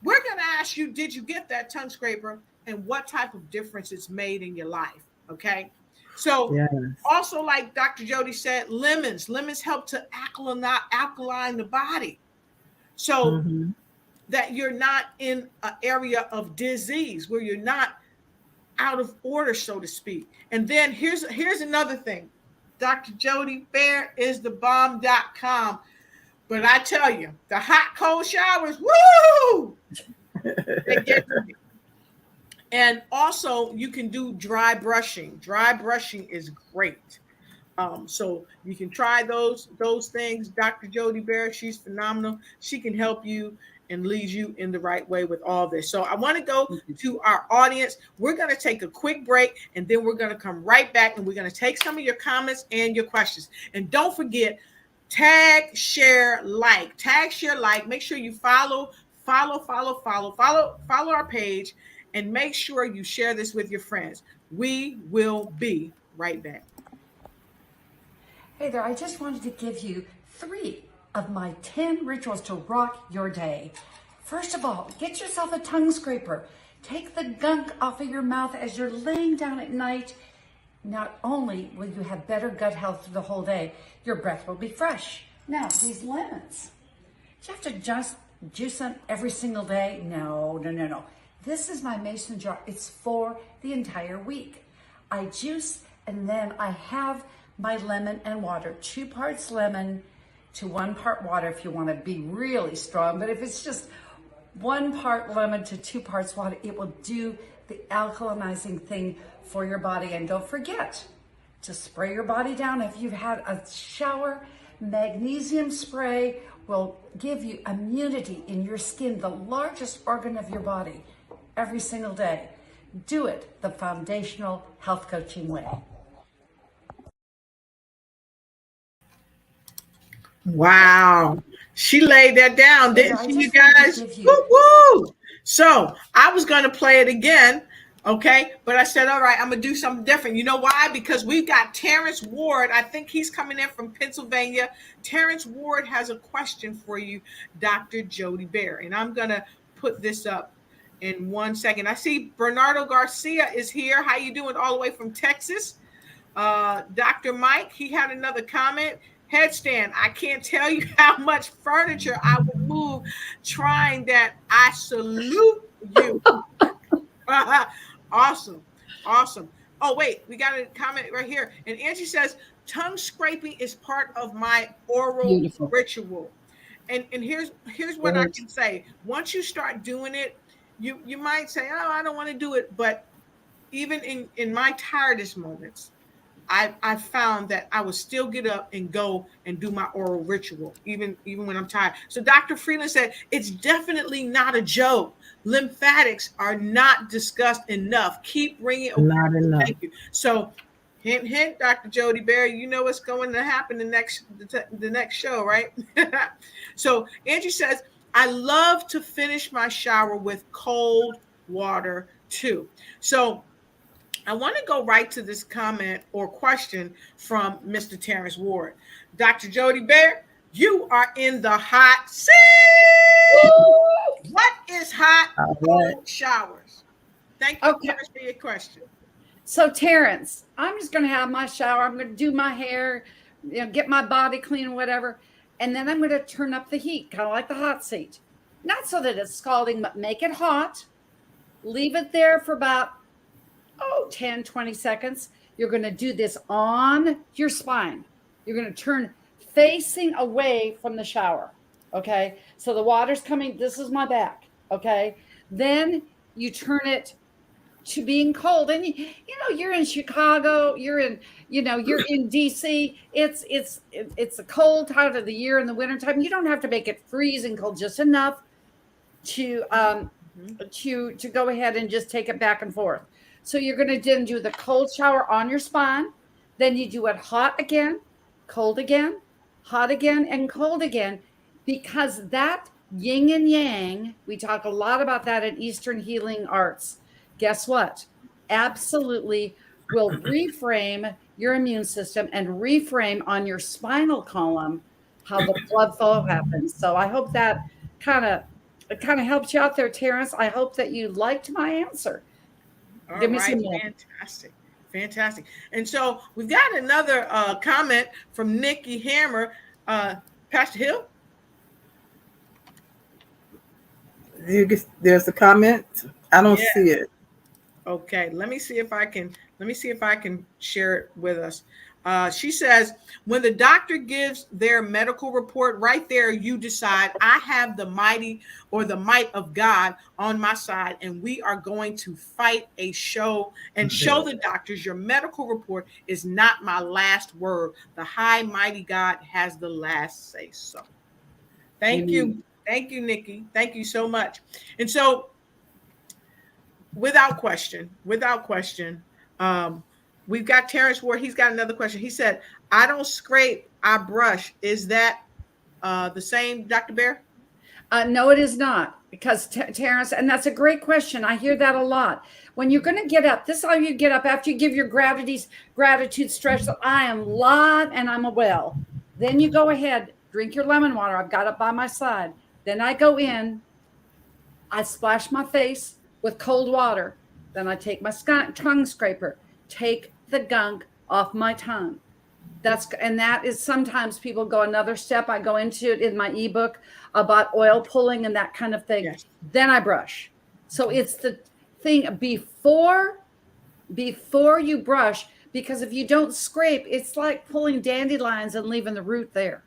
we're going to ask you, did you get that tongue scraper and what type of difference it's made in your life? Okay. So also, like Dr. Jody said, lemons help to alkaline the body. So that you're not in an area of disease where you're not out of order, so to speak. And then here's another thing. Dr. Jody Baer is the bomb.com. But I tell you, the hot, cold showers, woo! They get to me. And also, you can do dry brushing. Dry brushing is great. So you can try those things. Dr. Jody Baer, she's phenomenal. She can help you and lead you in the right way with all this. So I want to go to our audience. We're going to take a quick break, and then we're going to come right back, and we're going to take some of your comments and your questions. And don't forget, tag, share, like. Tag, share, like. Make sure you follow our page, and make sure you share this with your friends. We will be right back. Hey there, I just wanted to give you 3 of my 10 rituals to rock your day. First of all, get yourself a tongue scraper. Take the gunk off of your mouth as you're laying down at night. Not only will you have better gut health the whole day, your breath will be fresh. Now, these lemons, do you have to just juice them every single day? No. This is my mason jar. It's for the entire week. I juice, and then I have my lemon and water, 2 parts lemon to 1 part water if you want to be really strong. But if it's just 1 part lemon to 2 parts water, it will do the alkalizing thing for your body. And don't forget to spray your body down. If you've had a shower, magnesium spray will give you immunity in your skin, the largest organ of your body, every single day. Do it the foundational health coaching way. Wow. She laid that down, didn't she, you guys? Woo-woo! So I was going to play it again, okay? But I said, all right, I'm going to do something different. You know why? Because we've got Terrence Ward. I think he's coming in from Pennsylvania. Terrence Ward has a question for you, Dr. Jody Baer. And I'm going to put this up in 1 second. I see Bernardo Garcia is here. How you doing? All the way from Texas. Dr. Mike, he had another comment. Headstand, I can't tell you how much furniture I would move trying that. I salute you. Awesome. Oh, wait, we got a comment right here. And Angie says, tongue scraping is part of my oral ritual. And here's what I can say. Once you start doing it, you might say, oh, I don't want to do it. But even in my tiredest moments, I found that I would still get up and go and do my oral ritual, even when I'm tired. So Dr. Freeland said, it's definitely not a joke. Lymphatics are not discussed enough. Keep bringing it. Not enough. Thank you. So hint, hint, Dr. Jody Baer, you know what's going to happen the next show, right? So Angie says, I love to finish my shower with cold water too. So I want to go right to this comment or question from Mr. Terrence Ward. Dr. Jody Baer, you are in the hot seat. What is hot cold showers? Thank you, Terrence, for your question. So, Terrence, I'm just going to have my shower. I'm going to do my hair, get my body clean, whatever. And then I'm going to turn up the heat, kind of like the hot seat. Not so that it's scalding, but make it hot. Leave it there for about 10, 20 seconds. You're going to do this on your spine. You're going to turn facing away from the shower. Okay. So the water's coming. This is my back. Okay. Then you turn it to being cold. And you're in Chicago, you're in DC. It's a cold time of the year in the wintertime. You don't have to make it freezing cold, just enough to go ahead and just take it back and forth. So you're going to then do the cold shower on your spine. Then you do it hot again, cold again, hot again, and cold again, because that yin and yang. We talk a lot about that in Eastern healing arts. Guess what? Absolutely will reframe your immune system and reframe on your spinal column how the blood flow happens. So I hope that kind of helps you out there, Terrence. I hope that you liked my answer. All Give me some right, more. fantastic. And so we've got another comment from Nikki Hammer. Pastor Hill. There's a comment. I don't see it. Okay, let me see if I can share it with us. She says, when the doctor gives their medical report, right there, you decide, I have the mighty or the might of God on my side, and we are going to fight a show and show the doctors your medical report is not my last word. The high mighty God has the last say so. Thank you. Thank you, Nikki. Thank you so much. And so without question, we've got Terrence Ward. He's got another question. He said, I don't scrape, I brush. Is that the same, Dr. Baer? No, it is not, because Terrence, and that's a great question. I hear that a lot. When you're going to get up, this is how you get up after you give your gratitude stretch. I am live and I'm well. Then you go ahead, drink your lemon water. I've got it by my side. Then I go in, I splash my face with cold water. Then I take my tongue scraper, take the gunk off my tongue. That is sometimes people go another step. I go into it in my ebook about oil pulling and that kind of thing. Yes. Then I brush. So it's the thing before you brush, because if you don't scrape, it's like pulling dandelions and leaving the root there.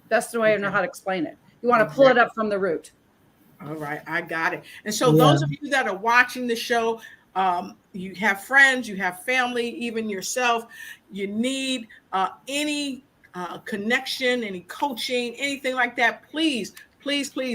That's the way I know how to explain it. You want to pull it up from the root. All right, I got it. And so those of you that are watching the show, you have friends, you have family, even yourself, you need any connection, any coaching, anything like that, please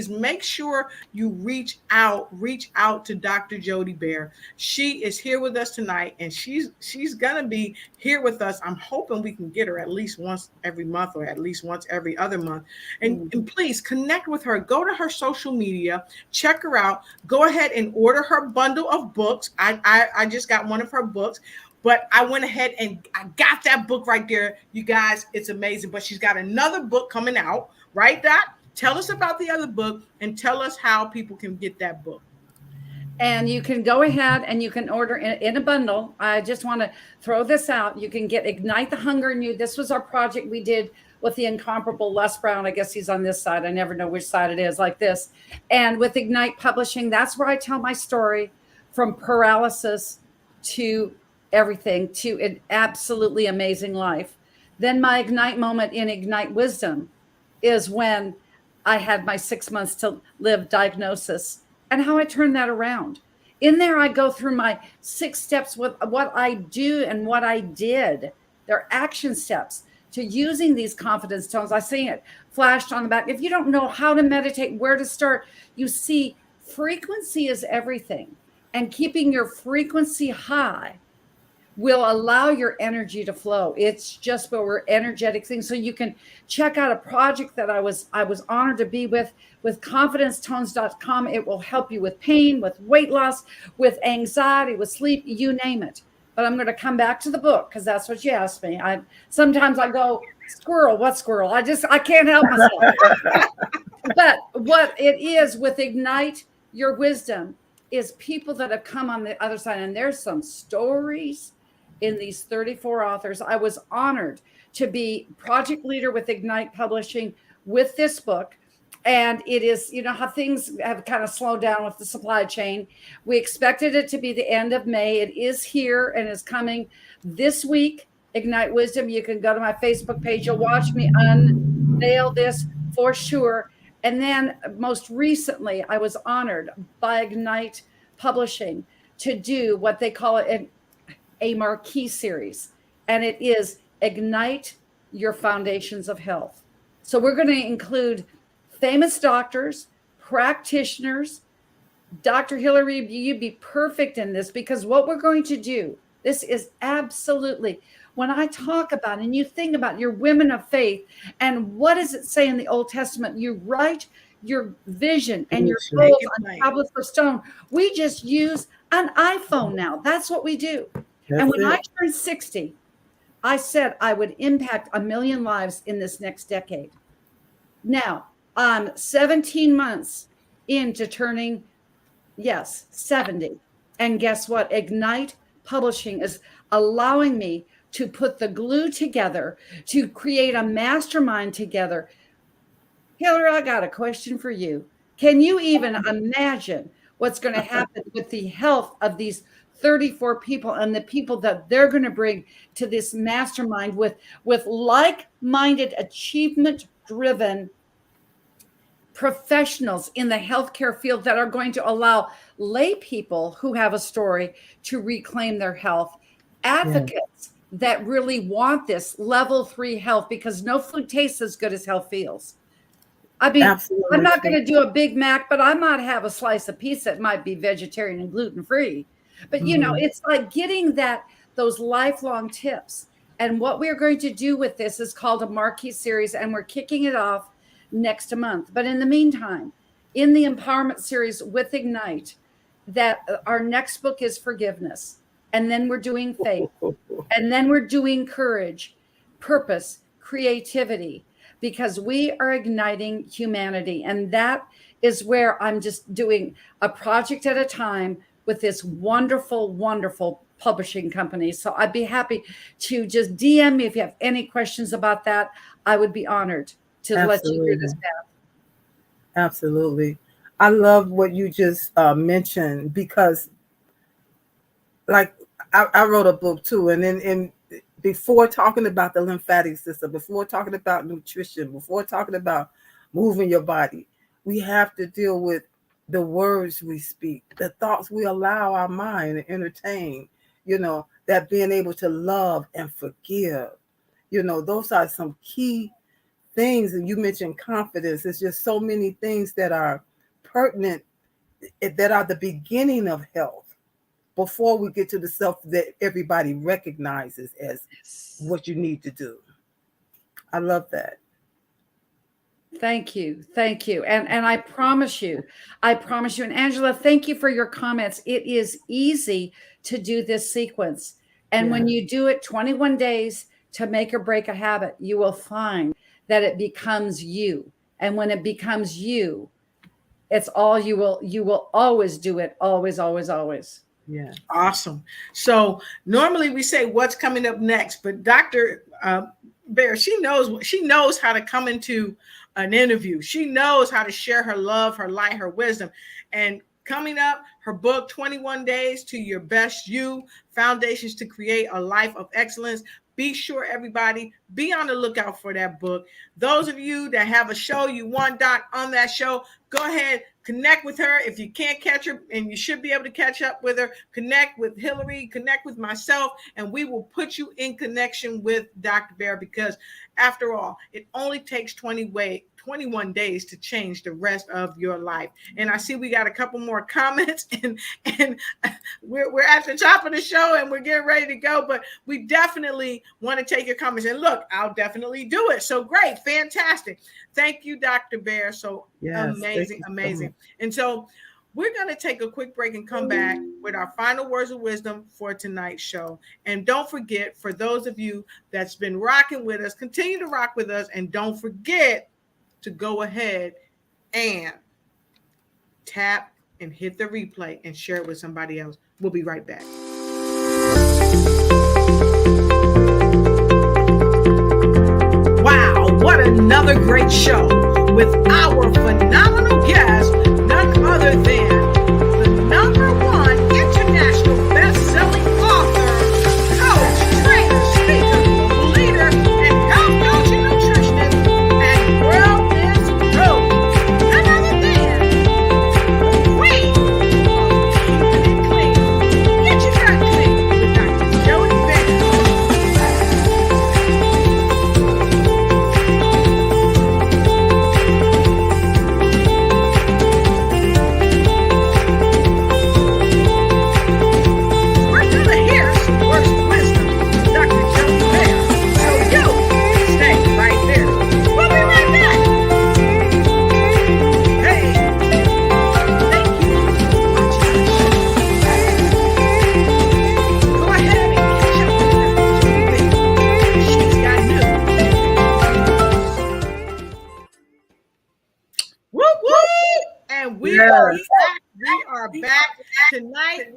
make sure you reach out to Dr. Jody Baer. She is here with us tonight, and she's gonna be here with us. I'm hoping we can get her at least once every month or at least once every other month. And please connect with her. Go to her social media, check her out. Go ahead and order her bundle of books. I just got one of her books. But I went ahead and I got that book right there. You guys, it's amazing. But she's got another book coming out, right, Doc? Tell us about the other book and tell us how people can get that book. And you can go ahead and you can order in a bundle. I just want to throw this out. You can get Ignite the Hunger in You. This was our project we did with the incomparable Les Brown. I guess he's on this side. I never know which side it is, like this. And with Ignite Publishing, that's where I tell my story from paralysis to everything, to an absolutely amazing life. Then my Ignite moment in Ignite Wisdom is when I had my 6 months to live diagnosis and how I turned that around. In there, I go through my 6 steps with what I do and what I did. They're action steps to using these confidence tones. I see it flashed on the back. If you don't know how to meditate, where to start, you see frequency is everything. And keeping your frequency high will allow your energy to flow. It's just what we're energetic things. So you can check out a project that I was honored to be with confidencetones.com. It will help you with pain, with weight loss, with anxiety, with sleep, you name it. But I'm going to come back to the book because that's what you asked me. Sometimes I go, squirrel, what squirrel? I can't help myself. But what it is with Ignite Your Wisdom is people that have come on the other side, and there's some stories in these 34 authors. I was honored to be project leader with Ignite Publishing with this book. And it is, you know, how things have kind of slowed down with the supply chain. We expected it to be the end of May. It is here and is coming this week. Ignite Wisdom. You can go to my Facebook page. You'll watch me unveil this for sure. And then most recently, I was honored by Ignite Publishing to do what they call it a marquee series, and it is Ignite Your Foundations of Health. So we're going to include famous doctors, practitioners. Dr. Hillary, you'd be perfect in this, because what we're going to do, this is absolutely, when I talk about, and you think about your women of faith, and what does it say in the Old Testament? You write your vision and your goals on tablets of stone. We just use an iPhone now. That's what we do. And when I turned 60, I said I would impact 1 million lives in this next decade. Now, I'm 17 months into turning, 70. And guess what? Ignite Publishing is allowing me to put the glue together, to create a mastermind together. Hillary, I got a question for you. Can you even imagine what's going to happen with the health of these 34 people and the people that they're going to bring to this mastermind with like-minded, achievement-driven professionals in the healthcare field that are going to allow lay people who have a story to reclaim their health, advocates that really want this level 3 health, because no food tastes as good as health feels. I mean, absolutely. I'm not going to do a Big Mac, but I might have a slice of pizza. It might be vegetarian and gluten-free. But, you know, it's like getting those lifelong tips. And what we're going to do with this is called a Marquee Series, and we're kicking it off next month. But in the meantime, in the Empowerment Series with Ignite, that our next book is Forgiveness. And then we're doing Faith. And then we're doing Courage, Purpose, Creativity, because we are igniting humanity. And that is where I'm just doing a project at a time with this wonderful, wonderful publishing company. So I'd be happy to just DM me if you have any questions about that. I would be honored to let you hear this path. Absolutely. I love what you just mentioned, because like I wrote a book too. And then before talking about the lymphatic system, before talking about nutrition, before talking about moving your body, we have to deal with the words we speak, the thoughts we allow our mind to entertain, you know, that being able to love and forgive, you know, those are some key things. And you mentioned confidence. It's just so many things that are pertinent, that are the beginning of health before we get to the self that everybody recognizes as what you need to do. I love that. Thank you. Thank you. And I promise you, and Angela, thank you for your comments. It is easy to do this sequence. And when you do it 21 days to make or break a habit, you will find that it becomes you. And when it becomes you, it's all you will always do it. Always, always, always. Yeah. Awesome. So normally we say what's coming up next, but Dr. Baer, she knows how to come into an interview. She knows how to share her love, her light, her wisdom. And coming up, her book, 21 Days to Your Best You, Foundations to Create a Life of Excellence. Be sure, everybody, be on the lookout for that book. Those of you that have a show you want Doc on that show, go ahead, connect with her. If you can't catch her, and you should be able to catch up with her, connect with Hillary, connect with myself, and we will put you in connection with Dr. Baer, because after all, it only takes 21 days to change the rest of your life. And I see we got a couple more comments, and we're at the top of the show and we're getting ready to go, but we definitely want to take your comments. And look, I'll definitely do it. So great, fantastic. Thank you, Dr. Baer. So amazing. And so we're going to take a quick break and come back with our final words of wisdom for tonight's show. And don't forget, for those of you that's been rocking with us, continue to rock with us, and don't forget to go ahead and tap and hit the replay and share it with somebody else. We'll be right back. Wow, what another great show with our phenomenal guest, none other than the #1 international best-selling author, coach, trainer, speaker, leader, and health coach and nutritionist, and wellness coach. None other than the queen of keeping it clean. Get your gut clean with Dr. Joey Baer. And we are back. We are back tonight.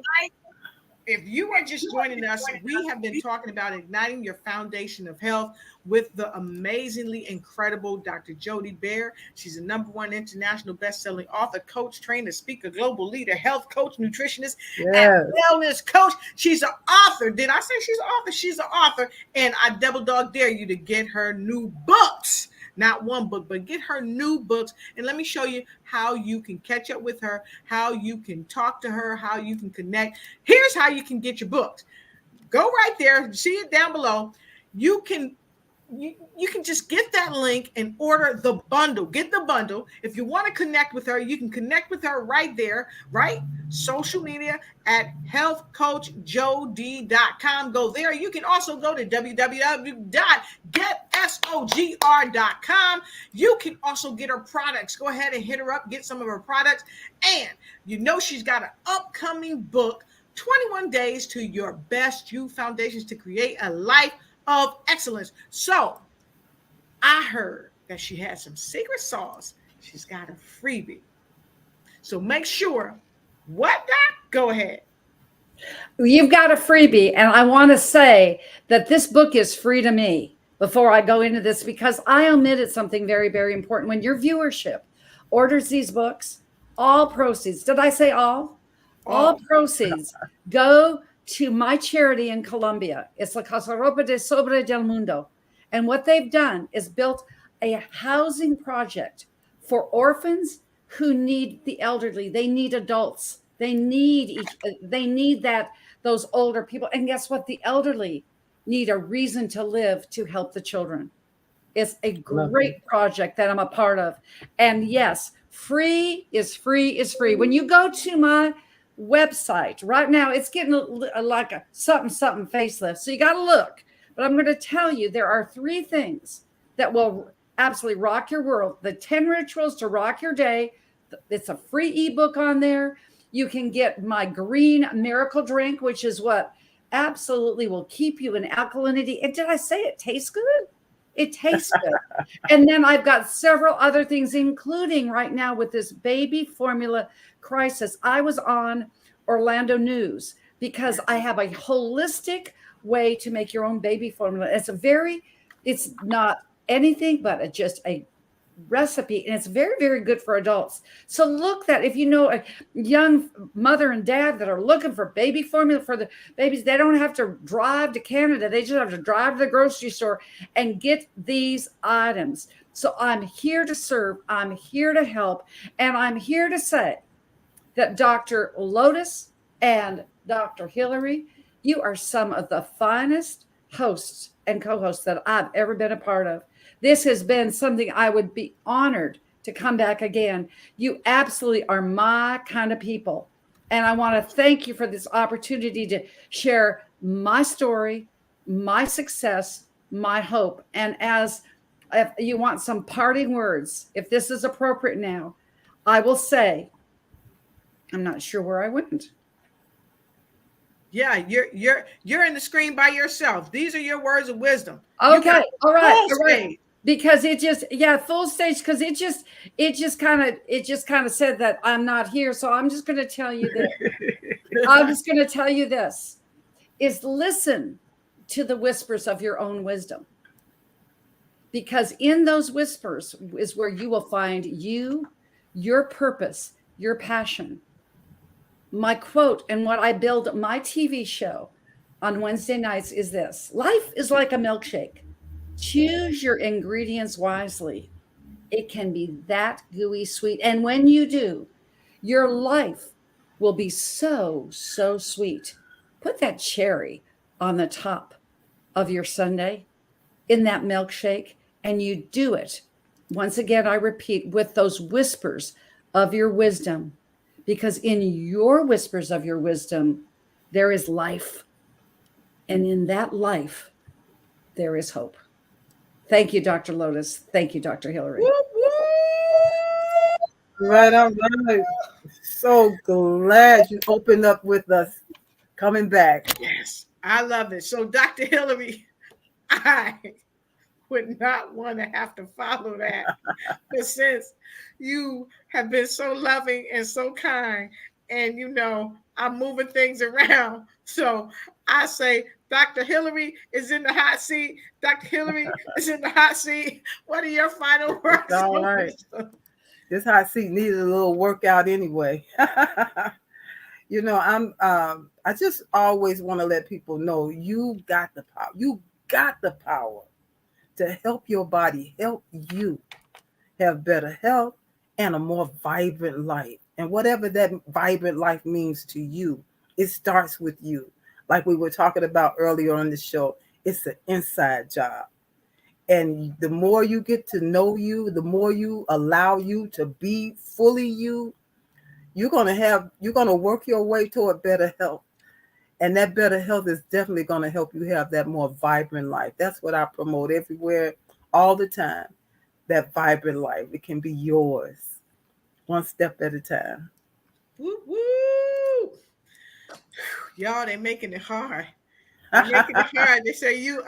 If you are just joining us, we have been talking about igniting your foundation of health with the amazingly incredible Dr. Jody Baer. She's a #1 international best-selling author, coach, trainer, speaker, global leader, health coach, nutritionist, and wellness coach. She's an author. Did I say she's an author? She's an author. And I double dog dare you to get her new books. Not one book, but get her new books. And let me show you how you can catch up with her, how you can talk to her, how you can connect. Here's how you can get your books. Go right there. See it down below. You can just get that link and order the bundle. Get the bundle. If you want to connect with her, you can connect with her right there, right? Social media at healthcoachjod.com. Go there. You can also go to www.getsogr.com. You can also get her products. Go ahead and hit her up, get some of her products. And you know she's got an upcoming book, 21 Days to Your Best You Foundations to Create a Life of Excellence. So I heard that she had some secret sauce. She's got a freebie. So make sure, what, Doc? Go ahead. You've got a freebie. And I want to say that this book is free to me before I go into this, because I omitted something very, very important. When your viewership orders these books, all proceeds, did I say all? All proceeds go to my charity in Colombia. It's La Casa Ropa de Sobre del Mundo. And what they've done is built a housing project for orphans who need the elderly. They need adults. They need those older people. And guess what? The elderly need a reason to live to help the children. It's a great project that I'm a part of. And yes, free is free is free. When you go to my website right now, it's getting like a something facelift, so you got to look. But I'm going to tell you, there are 3 things that will absolutely rock your world. The 10 rituals to rock your day. It's a free ebook on there. You can get my green miracle drink, which is what absolutely will keep you in alkalinity. And did I say it tastes good? It tastes good. And then I've got several other things, including right now with this baby formula crisis. I was on Orlando News because I have a holistic way to make your own baby formula. It's not anything but just a recipe, and it's very, very good for adults. So look, that if you know a young mother and dad that are looking for baby formula for the babies, they don't have to drive to Canada. They just have to drive to the grocery store and get these items. So I'm here to serve. I'm here to help. And I'm here to say that Dr. Lotus and Dr. Hillary, you are some of the finest hosts and co-hosts that I've ever been a part of. This has been something I would be honored to come back again. You absolutely are my kind of people. And I want to thank you for this opportunity to share my story, my success, my hope. And as if you want some parting words, if this is appropriate now, I will say, I'm not sure where I went. Yeah, you're in the screen by yourself. These are your words of wisdom. Okay, all right. Because it just, full stage, because it just kind of said that I'm not here. So I'm just going to tell you this. Is listen to the whispers of your own wisdom. Because in those whispers is where you will find you, your purpose, your passion. My quote and what I build my TV show on Wednesday nights is this: life is like a milkshake. Choose your ingredients wisely. It can be that gooey sweet. And when you do, your life will be so, so sweet. Put that cherry on the top of your sundae in that milkshake, and you do it. Once again, I repeat, with those whispers of your wisdom, because in your whispers of your wisdom, there is life. And in that life, there is hope. Thank you, Dr. Lotus. Thank you, Dr. Hillary. Right, all right. So glad you opened up with us coming back. Yes, I love it. So, Dr. Hillary, I would not want to have to follow that. But since you have been so loving and so kind, and I'm moving things around, so I say Dr. Hillary is in the hot seat. Dr. Hillary is in the hot seat. What are your final words? It's all right. This hot seat needed a little workout anyway. I just always want to let people know you got the power. You got the power to help your body, help you have better health and a more vibrant life. And whatever that vibrant life means to you, it starts with you. Like we were talking about earlier on the show, it's an inside job. And the more you get to know you, the more you allow you to be fully you, you're going to work your way toward better health. And that better health is definitely going to help you have that more vibrant life. That's what I promote everywhere, all the time. That vibrant life. It can be yours, one step at a time. Woo, woo. Y'all, they're making it hard. They're making it hard. They say you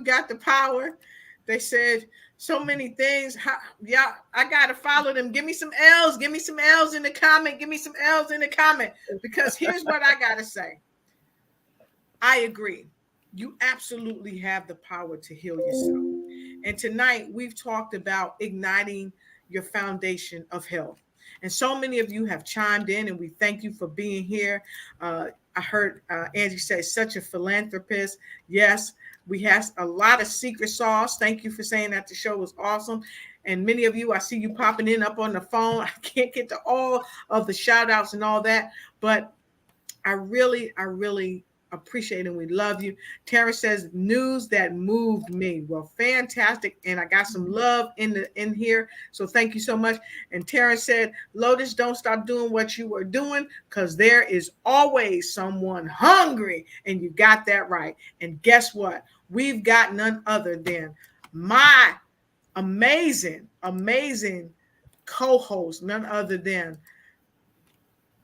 got the power. They said so many things. Yeah, I got to follow them. Give me some L's. Give me some L's in the comment. Give me some L's in the comment. Because here's what I got to say. I agree. You absolutely have the power to heal yourself. And tonight we've talked about igniting your foundation of health. And so many of you have chimed in, and we thank you for being here. I heard Angie say, such a philanthropist. Yes, we have a lot of secret sauce. Thank you for saying that the show was awesome. And many of you, I see you popping in up on the phone. I can't get to all of the shout outs and all that, but I really appreciate it, and we love you. Tara says, news that moved me. Well, fantastic. And I got some love in here. So thank you so much. And Tara said, Lotus, don't stop doing what you are doing, because there is always someone hungry. And you got that right. And guess what? We've got none other than my amazing co-host, none other than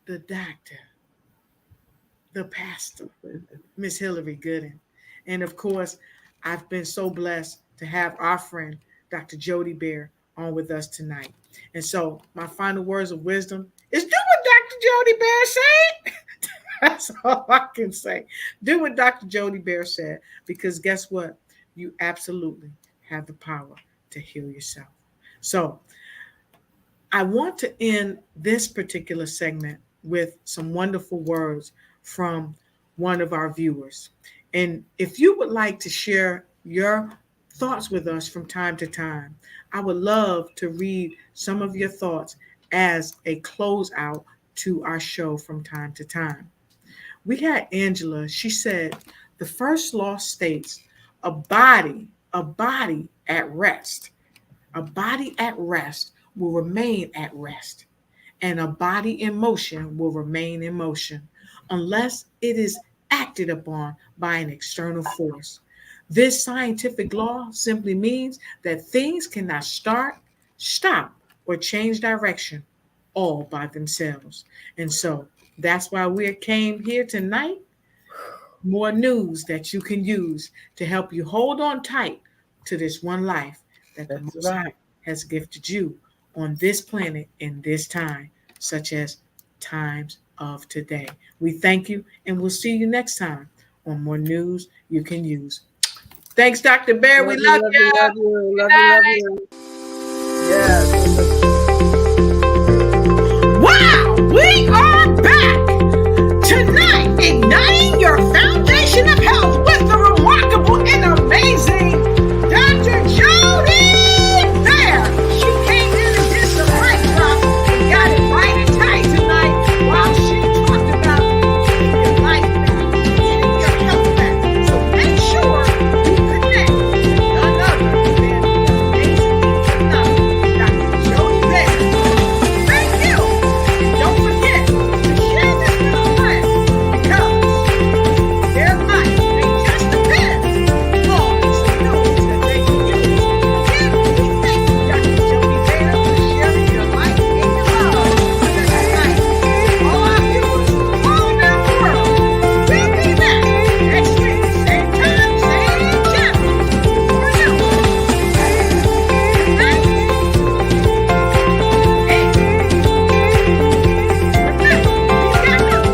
the doctor, the pastor, Miss Hillary Gooden. And of course, I've been so blessed to have our friend, Dr. Jody Baer, on with us tonight. And so my final words of wisdom is do what Dr. Jody Baer said. That's all I can say. Do what Dr. Jody Baer said, because guess what? You absolutely have the power to heal yourself. So I want to end this particular segment with some wonderful words from one of our viewers. And if you would like to share your thoughts with us from time to time, I would love to read some of your thoughts as a closeout to our show from time to time. We had Angela. She said, the first law states a body at rest. A body at rest will remain at rest, and a body in motion will remain in motion unless it is acted upon by an external force. This scientific law simply means that things cannot start, stop, or change direction all by themselves. And so that's why we came here tonight. More news that you can use to help you hold on tight to this one life that the Most High has gifted you on this planet in this time, such as times of today. We thank you, and we'll see you next time on more news you can use. Thanks, Dr. Baer. We love you. Love you.